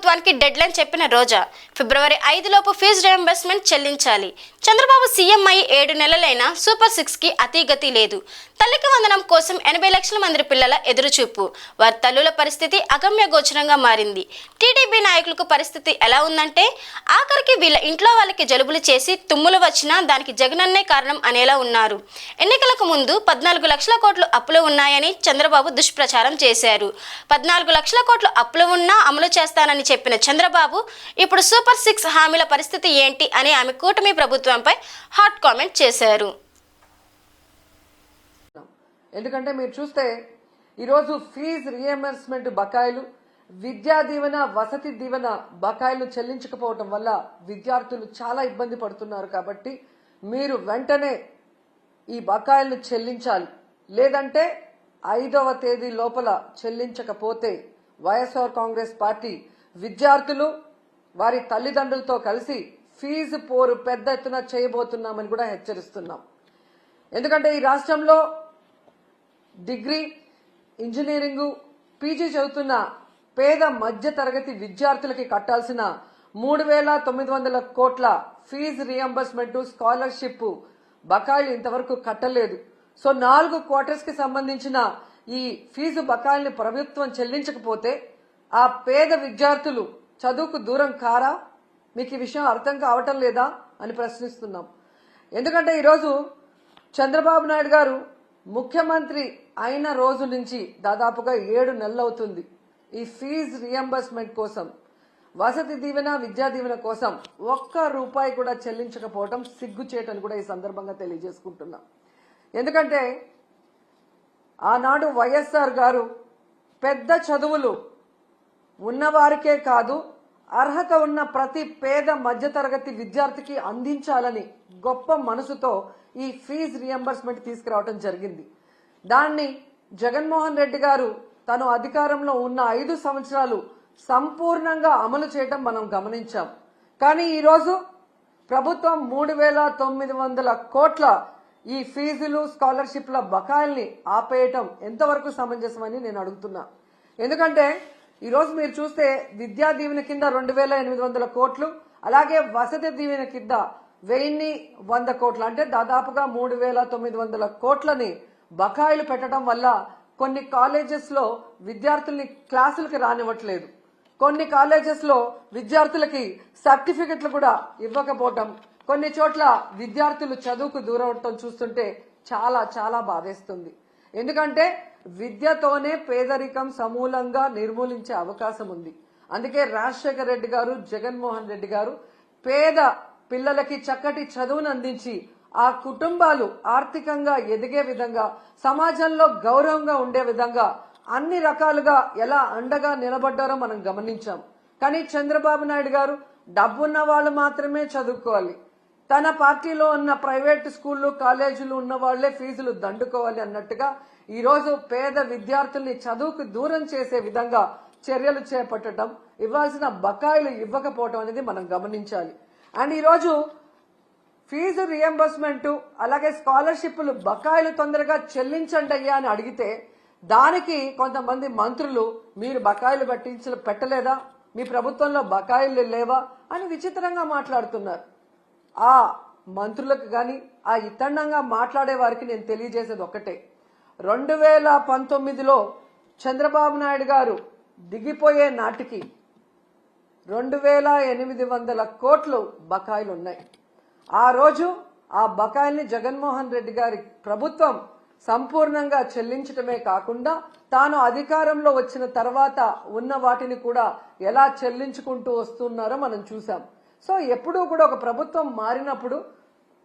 ప్రభుత్వానికి dead line చెప్పిన రోజా ఫిబ్రవరి 5 లోపు ఫీజు రియంబర్స్మెంట్ చెల్లించాలి. చంద్రబాబు సీఎం అయి 7 నెలలైనా సూపర్ 6కి అతీగతి లేదు. తల్లికి వందనం కోసం 80 లక్షల మంది పిల్లల ఎదురుచూపు. వారి తల్లుల పరిస్థితి అగమ్య గోచరంగా మారింది. టీడీపీ నాయకులకు పరిస్థితి ఎలా ఉందంటే ఆఖరికి వీళ్ళ ఇంట్లో వాళ్ళకి జలుబులు చేసి తుమ్ములు వచ్చినా దానికి జగనన్నే కారణం అనేలా ఉన్నారు. ఎన్నికలకు ముందు 14 లక్షల కోట్లు అప్పులు ఉన్నాయని చంద్రబాబు దుష్ప్రచారం చేశారు. 14 లక్షల కోట్లు అప్పులు ఉన్నా అమలు చేస్తానని చెప్పిన చంద్రబాబు ఇప్పుడు సూపర్ 6 హామీల పరిస్థితి ఏంటి అని ఆమె కూటమి ప్రభుత్వంపై హాట్ కామెంట్ చేశారు. ఎందుకంటే మీరు చూస్తే ఈరోజు ఫీజు రియంబర్స్మెంట్ బకాయిలు, విద్యా దీవెన, వసతి దీవెన బకాయిలు చెల్లించకపోవటం వల్ల విద్యార్థులు చాలా ఇబ్బంది పడుతున్నారు. కాబట్టి మీరు వెంటనే ఈ బకాయిలను చెల్లించాలి. లేదంటే 5వ తేదీ లోపల చెల్లించకపోతే వైఎస్ఆర్ కాంగ్రెస్ పార్టీ విద్యార్థులు వారి తల్లిదండ్రులతో కలిసి ఫీజు పోరు పెద్ద ఎత్తున చేయబోతున్నామని కూడా హెచ్చరిస్తున్నాం. ఎందుకంటే ఈ రాష్ట్రంలో డిగ్రీ, ఇంజనీరింగ్, పీజీ చదువుతున్న పేద మధ్య తరగతి విద్యార్థులకి కట్టాల్సిన 3,900 కోట్ల ఫీజు రియంబర్స్మెంట్, స్కాలర్షిప్ బకాయిలు ఇంతవరకు కట్టలేదు. సో 4 క్వార్టర్స్ కి సంబంధించిన ఈ ఫీజు బకాయిల్ని ప్రభుత్వం చెల్లించకపోతే ఆ పేద విద్యార్థులు చదువుకు దూరం కారా? మీకు ఈ విషయం అర్థం కావటం లేదా అని ప్రశ్నిస్తున్నాం. ఎందుకంటే ఈరోజు చంద్రబాబు నాయుడు గారు ముఖ్యమంత్రి అయిన రోజు నుంచి దాదాపుగా 7 నెలలు అవుతుంది. ఈ ఫీజు రియంబర్స్మెంట్ కోసం, వసతి దీవెన, విద్యా దీవెన కోసం ₹1 కూడా చెల్లించకపోవడం సిగ్గుచేటని కూడా ఈ సందర్భంగా తెలియజేసుకుంటున్నాం. ఎందుకంటే ఆనాడు వైఎస్ఆర్ గారు పెద్ద చదువులు ఉన్నవారికే కాదు, అర్హత ఉన్న ప్రతి పేద మధ్యతరగతి విద్యార్థికి అందించాలని గొప్ప మనసుతో ఈ ఫీజు రియంబర్స్మెంట్ తీసుకురావడం జరిగింది. దాన్ని జగన్మోహన్ రెడ్డి గారు తను అధికారంలో ఉన్న 5 సంవత్సరాలు సంపూర్ణంగా అమలు చేయడం మనం గమనించాం. కానీ ఈరోజు ప్రభుత్వం 3,900 కోట్ల ఈ ఫీజులు, స్కాలర్షిప్ల బకాయిల్ని ఆపేయటం ఎంతవరకు సమంజసమని నేను అడుగుతున్నా. ఎందుకంటే ఈరోజు మీరు చూస్తే విద్యా దీవెన కింద 2,800 కోట్లు, అలాగే వసతి దీవెన కింద 1,100 కోట్లు, అంటే దాదాపుగా 3,900 కోట్లని బకాయిలు పెట్టడం వల్ల కొన్ని కాలేజెస్ లో విద్యార్థుల్ని క్లాసులకు రానివ్వట్లేదు. కొన్ని కాలేజెస్ లో విద్యార్థులకి సర్టిఫికెట్లు కూడా ఇవ్వకపోవటం, కొన్ని చోట్ల విద్యార్థులు చదువుకు దూరవటం చూస్తుంటే చాలా చాలా బాధేస్తుంది. ఎందుకంటే విద్యతోనే పేదరికం సమూలంగా నిర్మూలించే అవకాశం ఉంది. అందుకే రాజశేఖర రెడ్డి గారు, జగన్మోహన్ రెడ్డి గారు పేద పిల్లలకి చక్కటి చదువును అందించి ఆ కుటుంబాలు ఆర్థికంగా ఎదిగే విధంగా, సమాజంలో గౌరవంగా ఉండే విధంగా అన్ని రకాలుగా ఎలా అండగా నిలబడ్డారో మనం గమనించాం. కానీ చంద్రబాబు నాయుడు గారు డబ్బున్న వాళ్ళు మాత్రమే చదువుకోవాలి, తన పార్టీలో ఉన్న ప్రైవేట్ స్కూళ్లు, కాలేజీలు ఉన్న వాళ్లే ఫీజులు దండుకోవాలి అన్నట్టుగా ఈరోజు పేద విద్యార్థుల్ని చదువుకు దూరం చేసే విధంగా చర్యలు చేపట్టడం, ఇవ్వాల్సిన బకాయిలు ఇవ్వకపోవడం అనేది మనం గమనించాలి. అండ్ ఈరోజు ఫీజు రియంబర్స్మెంట్, అలాగే స్కాలర్షిప్లు బకాయిలు తొందరగా చెల్లించండి అయ్యా అని అడిగితే దానికి కొంతమంది మంత్రులు మీరు బకాయిలు పెట్టలేదా, మీ ప్రభుత్వంలో బకాయిలు లేవా అని విచిత్రంగా మాట్లాడుతున్నారు. ఆ మంత్రులకు గాని, ఆ ఇతండంగా మాట్లాడే వారికి నేను తెలియజేసేది ఒకటే, 2019లో చంద్రబాబు నాయుడు గారు దిగిపోయే నాటికి 2,800 కోట్లు బకాయిలు ఉన్నాయి. ఆ రోజు ఆ బకాయిల్ని జగన్మోహన్ రెడ్డి గారి ప్రభుత్వం సంపూర్ణంగా చెల్లించడమే కాకుండా తాను అధికారంలో వచ్చిన తర్వాత ఉన్న వాటిని కూడా ఎలా చెల్లించుకుంటూ వస్తున్నారో మనం చూసాం. సో ఎప్పుడూ కూడా ఒక ప్రభుత్వం మారినప్పుడు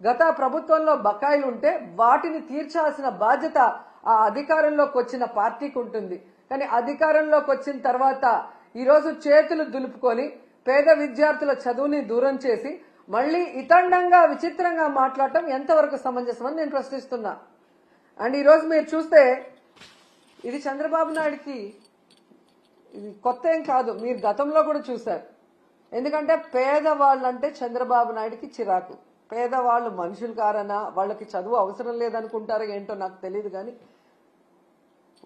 గత ప్రభుత్వంలో బకాయిలు ఉంటే వాటిని తీర్చాల్సిన బాధ్యత ఆ అధికారంలోకి వచ్చిన పార్టీకి ఉంటుంది. కానీ అధికారంలోకి వచ్చిన తర్వాత ఈరోజు చేతులు దులుపుకొని పేద విద్యార్థుల చదువుని దూరం చేసి మళ్లీ ఇతండంగా విచిత్రంగా మాట్లాడటం ఎంతవరకు సమంజసమని నేను ప్రశ్నిస్తున్నా. అండ్ ఈరోజు మీరు చూస్తే ఇది చంద్రబాబు నాయుడికి ఇది కొత్త ఏం కాదు, మీరు గతంలో కూడా చూశారు. ఎందుకంటే పేదవాళ్ళంటే చంద్రబాబు నాయుడికి చిరాకు. పేదవాళ్ళు మనుషులు కారనా, వాళ్ళకి చదువు అవసరం లేదనుకుంటారో ఏంటో నాకు తెలియదు. కానీ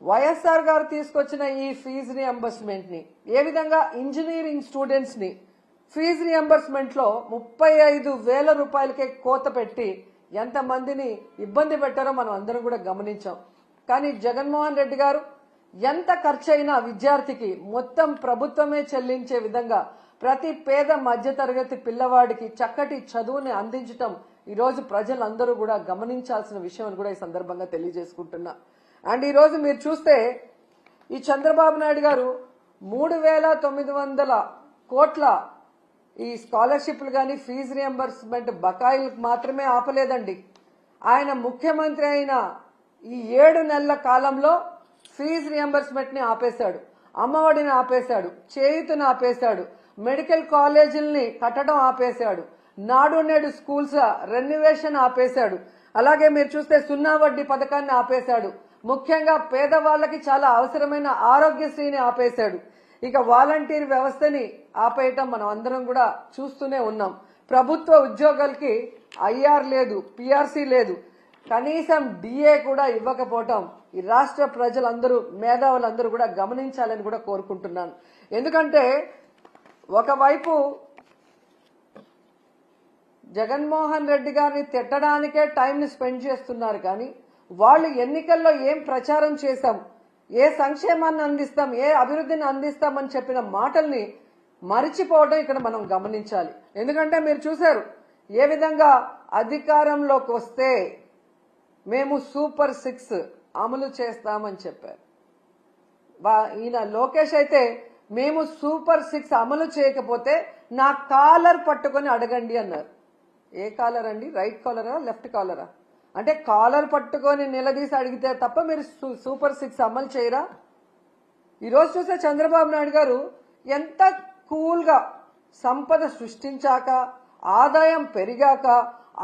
వైఎస్ఆర్ గారు తీసుకొచ్చిన ఈ ఫీజు రియంబర్స్మెంట్ ని ఏ విధంగా ఇంజనీరింగ్ స్టూడెంట్స్ ని ఫీజు రియంబర్స్మెంట్ లో 35,000 రూపాయలకే కోత పెట్టి ఎంతమందిని ఇబ్బంది పెట్టారో మనం అందరం కూడా గమనించాం. కానీ జగన్మోహన్ రెడ్డి గారు ఎంత ఖర్చైనా విద్యార్థికి మొత్తం ప్రభుత్వమే చెల్లించే విధంగా ప్రతి పేద మధ్యతరగతి పిల్లవాడికి చక్కటి చదువుని అందించటం ఈరోజు ప్రజలందరూ కూడా గమనించాల్సిన విషయం అని కూడా ఈ సందర్భంగా తెలియజేసుకుంటున్నా. అండ్ ఈరోజు మీరు చూస్తే ఈ చంద్రబాబు నాయుడు గారు 3,900 కోట్ల ఈ స్కాలర్షిప్లు కానీ ఫీజు రియంబర్స్మెంట్ బకాయిలకు మాత్రమే ఆపలేదండి. ఆయన ముఖ్యమంత్రి అయిన ఈ 7 నెలల కాలంలో ఫీజు రియంబర్స్మెంట్ ని ఆపేశాడు, అమ్మఒడిని ఆపేశాడు, చేయూతను ఆపేశాడు, మెడికల్ కాలేజీల్ని కట్టడం ఆపేశాడు, నాడు నేడు స్కూల్స్ రెన్యువేషన్ ఆపేశాడు. అలాగే మీరు చూస్తే 0 వడ్డీ పథకాన్ని ఆపేశాడు. ముఖ్యంగా పేదవాళ్లకి చాలా అవసరమైన ఆరోగ్యశ్రీని ఆపేశాడు. ఇక వాలంటీర్ వ్యవస్థని ఆపేయటం మనం అందరం కూడా చూస్తూనే ఉన్నాం. ప్రభుత్వ ఉద్యోగాలకి ఐఆర్ లేదు, పిఆర్సీ లేదు, కనీసం డిఏ కూడా ఇవ్వకపోవటం ఈ రాష్ట్ర ప్రజలందరూ మేధావులందరూ కూడా గమనించాలని కూడా కోరుకుంటున్నాను. ఎందుకంటే ఒకవైపు జగన్మోహన్ రెడ్డి గారిని తిట్టడానికే టైంని స్పెండ్ చేస్తున్నారు, కానీ వాళ్ళు ఎన్నికల్లో ఏం ప్రచారం చేశాం, ఏ సంక్షేమాన్ని అందిస్తాం, ఏ అభివృద్ధిని అందిస్తామని చెప్పిన మాటల్ని మరిచిపోవడం ఇక్కడ మనం గమనించాలి. ఎందుకంటే మీరు చూశారు ఏ విధంగా అధికారంలోకి వస్తే మేము సూపర్ 6 అమలు చేస్తామని చెప్పారు. ఈయన లోకేష్ అయితే మేము సూపర్ 6 అమలు చేయకపోతే నా కాలర్ పట్టుకొని అడగండి అన్నారు. ఏ కాలర్ అండి? రైట్ కాలరా, లెఫ్ట్ కాలరా? అంటే కాలర్ పట్టుకొని నిలదీసి అడిగితే తప్ప మీరు సూపర్ 6 అమలు చేయరా? ఈరోజు చూస్తే చంద్రబాబు నాయుడు గారు ఎంత కూల్గా సంపద సృష్టించాక ఆదాయం పెరిగాక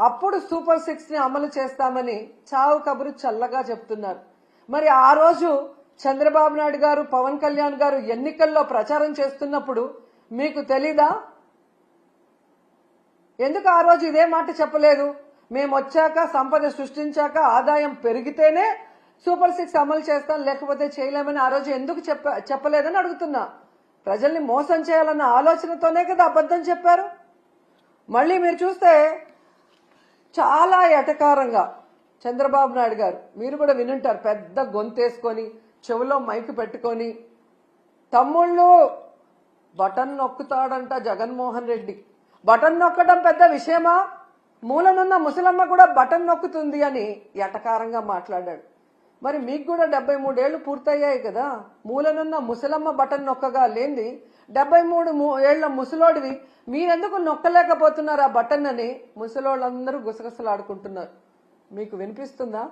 అప్పుడు సూపర్ 6 ని అమలు చేస్తామని చావు కబురు చల్లగా చెప్తున్నారు. మరి ఆ రోజు చంద్రబాబు నాయుడు గారు, పవన్ కళ్యాణ్ గారు ఎన్నికల్లో ప్రచారం చేస్తున్నప్పుడు మీకు తెలీదా? ఎందుకు ఆ రోజు ఇదే మాట చెప్పలేదు? మేము వచ్చాక సంపద సృష్టించాక ఆదాయం పెరిగితేనే సూపర్ 6 అమలు చేస్తాం, లేకపోతే చేయలేమని ఆ రోజు ఎందుకు చెప్పలేదని అడుగుతున్నా. ప్రజల్ని మోసం చేయాలన్న ఆలోచనతోనే కదా అబద్ధం చెప్పారు. మళ్ళీ మీరు చూస్తే చాలా ఎటకారంగా చంద్రబాబు నాయుడు గారు, మీరు కూడా వినుంటారు, పెద్ద గొంతేసుకొని చెవులో మైక్ పెట్టుకొని తమ్ముళ్ళు బటన్ నొక్కుతాడంట జగన్మోహన్ రెడ్డి. బటన్ నొక్కడం పెద్ద విషయమా? మూలనున్న ముసలమ్మ కూడా బటన్ నొక్కుతుంది అని ఎటకారంగా మాట్లాడాడు. మరి మీకు కూడా 73 ఏళ్లు పూర్తయ్యాయి కదా, మూలనున్న ముసలమ్మ బటన్ నొక్కగా లేంది 73 ఏళ్ల ముసలోడివి మీరెందుకు నొక్కలేకపోతున్నారు ఆ బటన్ అని ముసలోళ్ళందరూ గుసగుసలాడుకుంటున్నారు. మీకు వినిపిస్తుందా?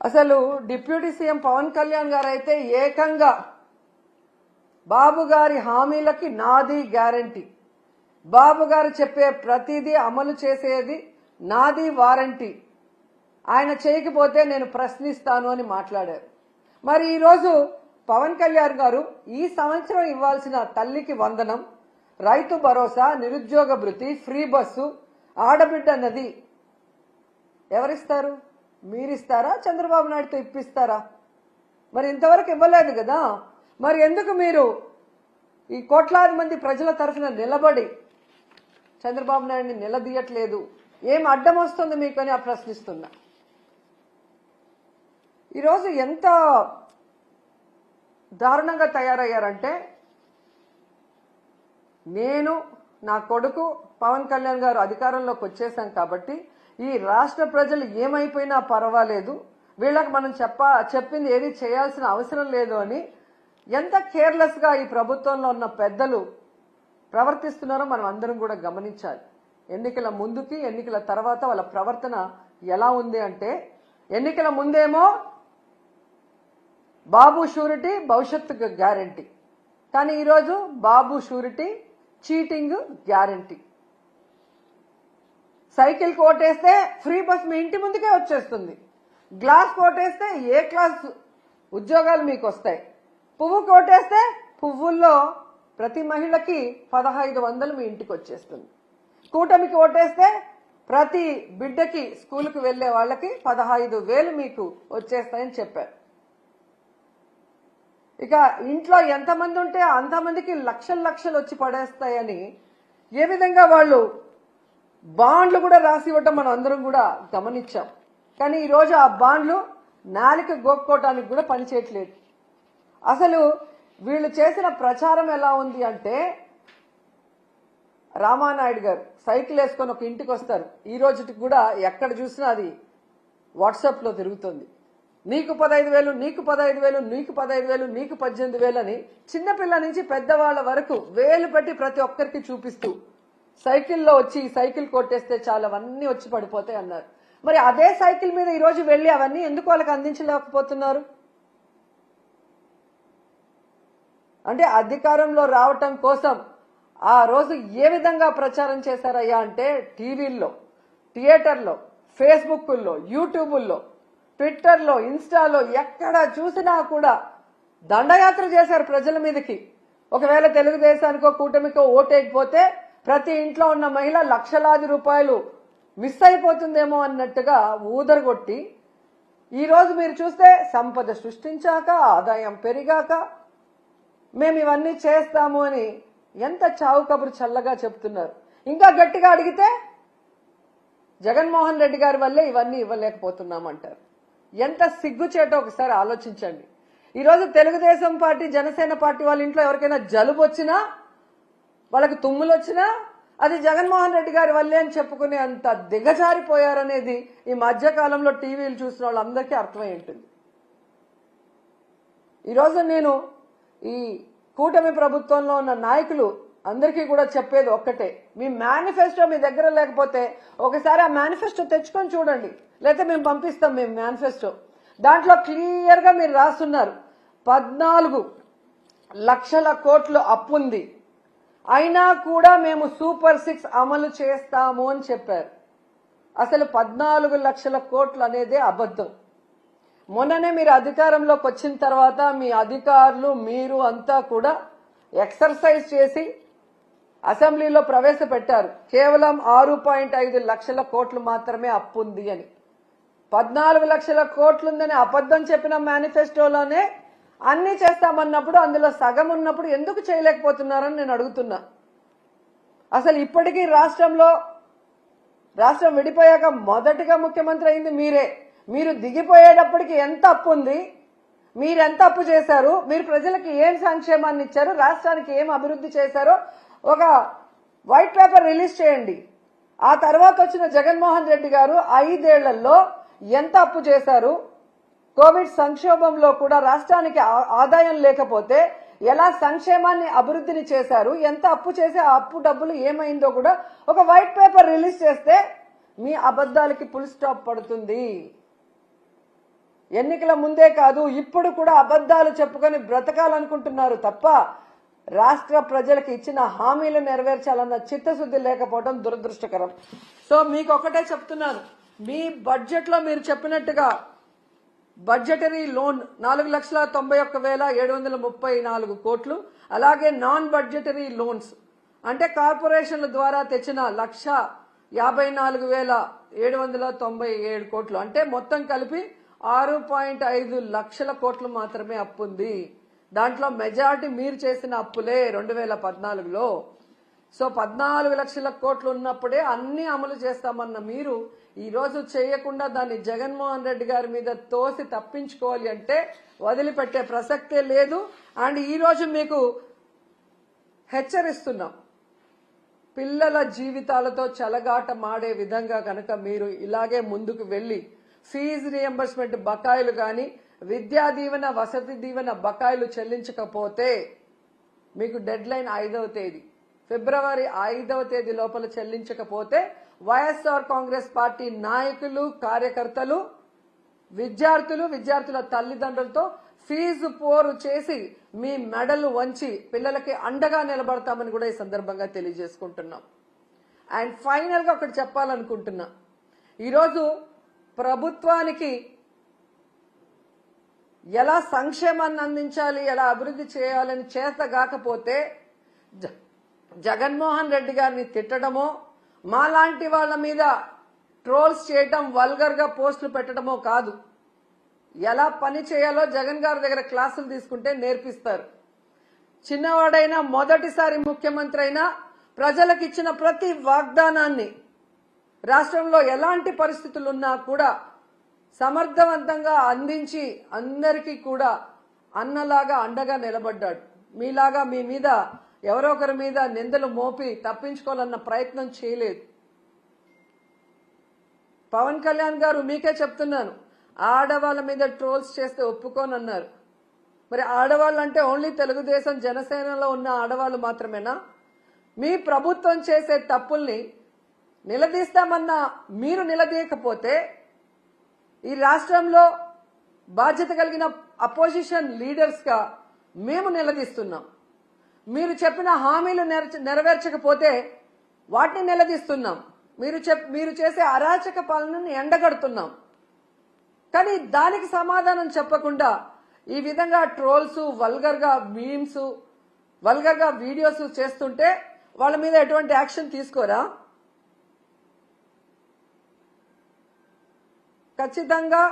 అసలు డిప్యూటీ సీఎం పవన్ కళ్యాణ్ గారు అయితే ఏకంగా బాబు గారి హామీలకి నాది గ్యారంటీ, బాబు గారు చెప్పే ప్రతిదీ అమలు చేసేది నాది వారంటీ, ఆయన చేయకపోతే నేను ప్రశ్నిస్తాను అని మాట్లాడారు. మరి ఈరోజు పవన్ కళ్యాణ్ గారు ఈ సంవత్సరం ఇవ్వాల్సిన తల్లికి వందనం, రైతు భరోసా, నిరుద్యోగ భృతి, ఫ్రీ బస్సు, ఆడబిడ్డ నది ఎవరిస్తారు? మీరిస్తారా? చంద్రబాబు నాయుడుతో ఇప్పిస్తారా? మరి ఇంతవరకు ఇవ్వలేదు కదా. మరి ఎందుకు మీరు ఈ కోట్లాది మంది ప్రజల తరఫున నిలబడి చంద్రబాబు నాయుడిని నిలదీయట్లేదు? ఏం అడ్డం వస్తుంది మీకు అని ప్రశ్నిస్తున్నా. ఈరోజు ఎంత దారుణంగా తయారయ్యారంటే, నేను నా కొడుకు పవన్ కళ్యాణ్ గారు అధికారంలోకి వచ్చేసాం కాబట్టి ఈ రాష్ట్ర ప్రజలు ఏమైపోయినా పర్వాలేదు, వీళ్ళకి మనం చెప్పింది ఏది చేయాల్సిన అవసరం లేదు అని ఎంత కేర్లెస్ గా ఈ ప్రభుత్వంలో ఉన్న పెద్దలు ప్రవర్తిస్తున్నారో మనం అందరం కూడా గమనించాలి. ఎన్నికల ముందుకి ఎన్నికల తర్వాత వాళ్ళ ప్రవర్తన ఎలా ఉంది అంటే, ఎన్నికల ముందేమో బాబు షూరిటీ భవిష్యత్తుకు గ్యారంటీ, కానీ ఈరోజు Babu surety cheating guarantee. Cycle కోటేస్తే ఫ్రీ బస్ మీ ఇంటి ముందుకే వచ్చేస్తుంది, గ్లాస్ కోటేస్తే ఏ క్లాస్ ఉద్యోగాలు మీకు వస్తాయి, పువ్వు కోటేస్తే పువ్వుల్లో ప్రతి మహిళకి 1,500 మీ ఇంటికి వచ్చేస్తుంది, కూటమికి ఓటేస్తే ప్రతి బిడ్డకి స్కూల్కి వెళ్లే వాళ్ళకి 15,000 మీకు వచ్చేస్తాయని చెప్పారు. ఇక ఇంట్లో ఎంతమంది ఉంటే అంతమందికి లక్షలు లక్షలు వచ్చి పడేస్తాయని ఏ విధంగా వాళ్ళు బాండ్లు కూడా రాసి ఇవ్వటం మనం అందరం కూడా గమనించాం. కానీ ఈరోజు ఆ బాండ్లు నాలిక గోక్కోవటానికి కూడా పనిచేయట్లేదు. అసలు వీళ్ళు చేసిన ప్రచారం ఎలా ఉంది అంటే, రామానాయుడు గారు సైకిల్ వేసుకొని ఒక ఇంటికి వస్తారు. ఈ రోజుకి కూడా ఎక్కడ చూసినా అది వాట్సాప్లో తిరుగుతుంది. నీకు 15,000, నీకు 15,000, నీకు 15,000, నీకు 18,000 అని చిన్నపిల్ల నుంచి పెద్దవాళ్ల వరకు వేలు పెట్టి ప్రతి ఒక్కరికి చూపిస్తూ సైకిల్లో వచ్చి సైకిల్ కొట్టేస్తే చాలా అవన్నీ వచ్చి పడిపోతాయి అన్నారు. మరి అదే సైకిల్ మీద ఈరోజు వెళ్లి అవన్నీ ఎందుకు వాళ్ళకి అందించలేకపోతున్నారు? అంటే అధికారంలో రావటం కోసం ఆ రోజు ఏ విధంగా ప్రచారం చేశారయ్యా అంటే, టీవీల్లో, థియేటర్లో, ఫేస్బుక్లో, యూట్యూబుల్లో, ట్విట్టర్లో, ఇన్స్టాలో ఎక్కడ చూసినా కూడా దండయాత్ర చేశారు ప్రజల మీదకి. ఒకవేళ తెలుగుదేశానికో కూటమికో ఓటేయకపోతే ప్రతి ఇంట్లో ఉన్న మహిళ లక్షలాది రూపాయలు మిస్ అయిపోతుందేమో అన్నట్టుగా ఊదరగొట్టి, ఈరోజు మీరు చూస్తే సంపద సృష్టించాక, ఆదాయం పెరిగాక మేము ఇవన్నీ చేస్తాము అని ఎంత చావు కబురు చల్లగా చెప్తున్నారు. ఇంకా గట్టిగా అడిగితే జగన్మోహన్ రెడ్డి గారి వల్లే ఇవన్నీ ఇవ్వలేకపోతున్నామంటారు. ఎంత సిగ్గుచేటో ఒకసారి ఆలోచించండి. ఈరోజు తెలుగుదేశం పార్టీ, జనసేన పార్టీ వాళ్ళ ఇంట్లో ఎవరికైనా జలుబు వచ్చినా, వాళ్ళకి తుమ్ములు వచ్చినా అది జగన్మోహన్ రెడ్డి గారి వల్లే అని చెప్పుకునే అంత దిగజారిపోయారనేది ఈ మధ్యకాలంలో టీవీలు చూసిన వాళ్ళందరికీ అర్థమై ఉంటుంది. ఈరోజు నేను ఈ కూటమి ప్రభుత్వంలో ఉన్న నాయకులు అందరికీ కూడా చెప్పేది ఒక్కటే, మీ మేనిఫెస్టో మీ దగ్గర లేకపోతే ఒకసారి ఆ మేనిఫెస్టో తెచ్చుకొని చూడండి, లేకపోతే మేము పంపిస్తాం మేము మేనిఫెస్టో. దాంట్లో క్లియర్ గా మీరు రాస్తున్నారు 14 లక్షల కోట్లు అప్పుంది, అయినా కూడా మేము సూపర్ 6 అమలు చేస్తాము అని చెప్పారు. అసలు 14 లక్షల కోట్లు అనేదే అబద్ధం. మొన్ననే మీరు అధికారంలోకి వచ్చిన తర్వాత మీ అధికారులు మీరు అంతా కూడా ఎక్సర్సైజ్ చేసి అసెంబ్లీలో ప్రవేశపెట్టారు, కేవలం 6.5 లక్షల కోట్లు మాత్రమే అప్పుంది అని. 14 లక్షల కోట్లుందని అబద్ధం చెప్పిన మేనిఫెస్టోలోనే అన్ని చేస్తామన్నప్పుడు అందులో సగం ఉన్నప్పుడు ఎందుకు చేయలేకపోతున్నారని నేను అడుగుతున్నా. అసలు ఇప్పటికీ రాష్ట్రం విడిపోయాక మొదటిగా ముఖ్యమంత్రి అయింది మీరే. మీరు దిగిపోయేటప్పటికి ఎంత అప్పు ఉంది, మీరెంత అప్పు చేశారు, మీరు ప్రజలకు ఏం సంక్షేమాన్ని ఇచ్చారు, రాష్ట్రానికి ఏం అభివృద్ధి చేశారో ఒక వైట్ పేపర్ రిలీజ్ చేయండి. ఆ తర్వాత వచ్చిన జగన్మోహన్ రెడ్డి గారు 5 ఏళ్లలో ఎంత అప్పు చేశారు, కోవిడ్ సంక్షోభంలో కూడా రాష్ట్రానికి ఆదాయం లేకపోతే ఎలా సంక్షేమాన్ని అభివృద్ధిని చేశారు, ఎంత అప్పు చేసి ఆ అప్పు డబ్బులు ఏమైందో కూడా ఒక వైట్ పేపర్ రిలీజ్ చేస్తే మీ అబద్ధాలకి ఫుల్ స్టాప్ పడుతుంది. ఎన్నికల ముందే కాదు, ఇప్పుడు కూడా అబద్ధాలు చెప్పుకొని బ్రతకాలనుకుంటున్నారు తప్ప రాష్ట్ర ప్రజలకు ఇచ్చిన హామీలు నెరవేర్చాలన్న చిత్తశుద్ధి లేకపోవడం దురదృష్టకరం. సో మీకు ఒకటే చెప్తున్నాను, మీ బడ్జెట్ లో మీరు చెప్పినట్టుగా బడ్జెటరీ లోన్ 4,91,734 కోట్లు, అలాగే నాన్ బడ్జెటరీ లోన్స్ అంటే కార్పొరేషన్ల ద్వారా తెచ్చిన 1,54,797 కోట్లు, అంటే మొత్తం కలిపి 6.5 లక్షల కోట్లు మాత్రమే అప్పుంది. దాంట్లో మెజారిటీ మీరు చేసిన అప్పులే 2014లో. సో 14 లక్షల కోట్లు ఉన్నప్పుడే అన్ని అమలు చేస్తామన్న మీరు ఈ రోజు చేయకుండా దాన్ని జగన్మోహన్ రెడ్డి గారి మీద తోసి తప్పించుకోవాలి అంటే వదిలిపెట్టే ప్రసక్తే లేదు. అండ్ ఈ రోజు మీకు హెచ్చరిస్తున్నాం, పిల్లల జీవితాలతో చెలగాట మాడే విధంగా కనుక మీరు ఇలాగే ముందుకు వెళ్లి ఫీజు రియంబర్స్మెంట్ బకాయిలు గాని, విద్యా దీవెన, వసతి దీవెన బకాయిలు చెల్లించకపోతే మీకు డెడ్ లైన్ 5వ తేదీ, ఫిబ్రవరి 5వ తేదీ లోపల చెల్లించకపోతే వైఎస్ఆర్ కాంగ్రెస్ పార్టీ నాయకులు, కార్యకర్తలు, విద్యార్థుల తల్లిదండ్రులతో ఫీజు పోరు చేసి మీ మెడలు వంచి పిల్లలకి అండగా నిలబడతామని కూడా ఈ సందర్భంగా తెలియజేసుకుంటున్నాం. అండ్ ఫైనల్ గా ఒకటి చెప్పాలనుకుంటున్నా, ఈరోజు ప్రభుత్వానికి ఎలా సంక్షేమాన్ని అందించాలి, ఎలా అభివృద్ధి చేయాలని చేతగాకపోతే జగన్మోహన్ రెడ్డి గారిని తిట్టడమో, మాలాంటి వాళ్ళ మీద ట్రోల్స్ చేయటం, వల్గర్ గా పోస్టులు పెట్టడమో కాదు. ఎలా పని చేయాలో జగన్ గారి దగ్గర క్లాసులు తీసుకుంటే నేర్పిస్తారు. చిన్నవాడైనా, మొదటిసారి ముఖ్యమంత్రి అయినా ప్రజలకు ఇచ్చిన ప్రతి వాగ్దానాన్ని రాష్ట్రంలో ఎలాంటి పరిస్థితులున్నా కూడా సమర్థవంతంగా అందించి అందరికీ కూడా అన్నలాగా అండగా నిలబడ్డాడు. మీలాగా మీ మీద ఎవరో ఒకరి మీద నిందలు మోపి తప్పించుకోవాలన్న ప్రయత్నం చేయలేదు. పవన్ కళ్యాణ్ గారు మీకే చెప్తున్నాను, ఆడవాళ్ళ మీద ట్రోల్స్ చేస్తే ఒప్పుకోనన్నారు. మరి ఆడవాళ్ళు అంటే ఓన్లీ తెలుగుదేశం జనసేనలో ఉన్న ఆడవాళ్ళు మాత్రమేనా? మీ ప్రభుత్వం చేసే తప్పుల్ని నిలదీస్తామన్నా మీరు నిలదీయకపోతే ఈ రాష్ట్రంలో బాధ్యత కలిగిన అపోజిషన్ లీడర్స్ గా మేము నిలదీస్తున్నాం. మీరు చెప్పిన హామీలు నెరవేర్చకపోతే వాటిని నిలదీస్తున్నాం. మీరు చేసే అరాచక పాలనని ఎండగడుతున్నాం. కానీ దానికి సమాధానం చెప్పకుండా ఈ విధంగా ట్రోల్స్, వల్గర్ గా మీమ్స్, వల్గర్ గా వీడియోస్ చేస్తుంటే వాళ్ళ మీద ఎటువంటి యాక్షన్ తీసుకోరా? ఖచ్చితంగా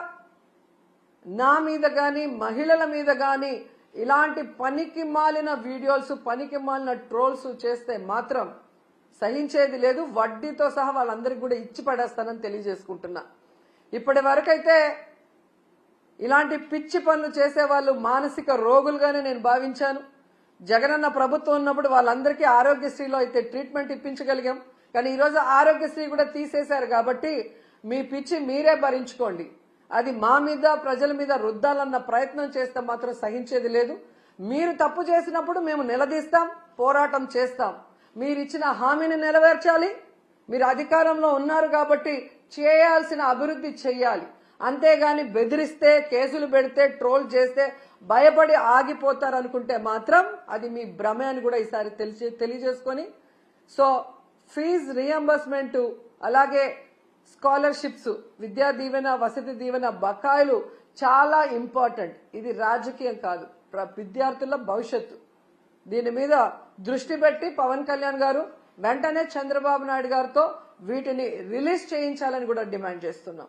నా మీద గాని, మహిళల మీద గాని ఇలాంటి పనికి మాలిన వీడియోస్, పనికి మాలిన ట్రోల్స్ చేస్తే మాత్రం సహించేది లేదు. వడ్డీతో సహా వాళ్ళందరికీ కూడా ఇచ్చి పడేస్తానని తెలియజేసుకుంటున్నా. ఇప్పటి వరకైతే ఇలాంటి పిచ్చి పనులు చేసే వాళ్ళు మానసిక రోగులుగానే నేను భావించాను. జగనన్న ప్రభుత్వం ఉన్నప్పుడు వాళ్ళందరికీ ఆరోగ్యశ్రీలో అయితే ట్రీట్మెంట్ ఇప్పించగలిగాం. కానీ ఈరోజు ఆరోగ్యశ్రీ కూడా తీసేశారు కాబట్టి మీ పిచ్చి మీరే భరించుకోండి. అది మా మీద, ప్రజల మీద రుద్దాలన్న ప్రయత్నం చేస్తే మాత్రం సహించేది లేదు. మీరు తప్పు చేసినప్పుడు మేము నిలదీస్తాం, పోరాటం చేస్తాం. మీరిచ్చిన హామీని నెరవేర్చాలి. మీరు అధికారంలో ఉన్నారు కాబట్టి చేయాల్సిన అభివృద్ధి చెయ్యాలి. అంతేగాని బెదిరిస్తే, కేసులు పెడితే, ట్రోల్ చేస్తే భయపడి ఆగిపోతారనుకుంటే మాత్రం అది మీ భ్రమే అని కూడా ఈసారి తెలియజేసుకొని, సో ఫీజు రియంబర్స్మెంట్, అలాగే స్కాలర్షిప్స్, విద్యా దీవెన, వసతి దీవెన బకాయిలు చాలా ఇంపార్టెంట్. ఇది రాజకీయం కాదు, విద్యార్థుల భవిష్యత్తు. దీని మీద దృష్టి పెట్టి పవన్ కళ్యాణ్ గారు వెంటనే చంద్రబాబు నాయుడు గారితో వీటిని రిలీజ్ చేయించాలని కూడా డిమాండ్ చేస్తున్నాం.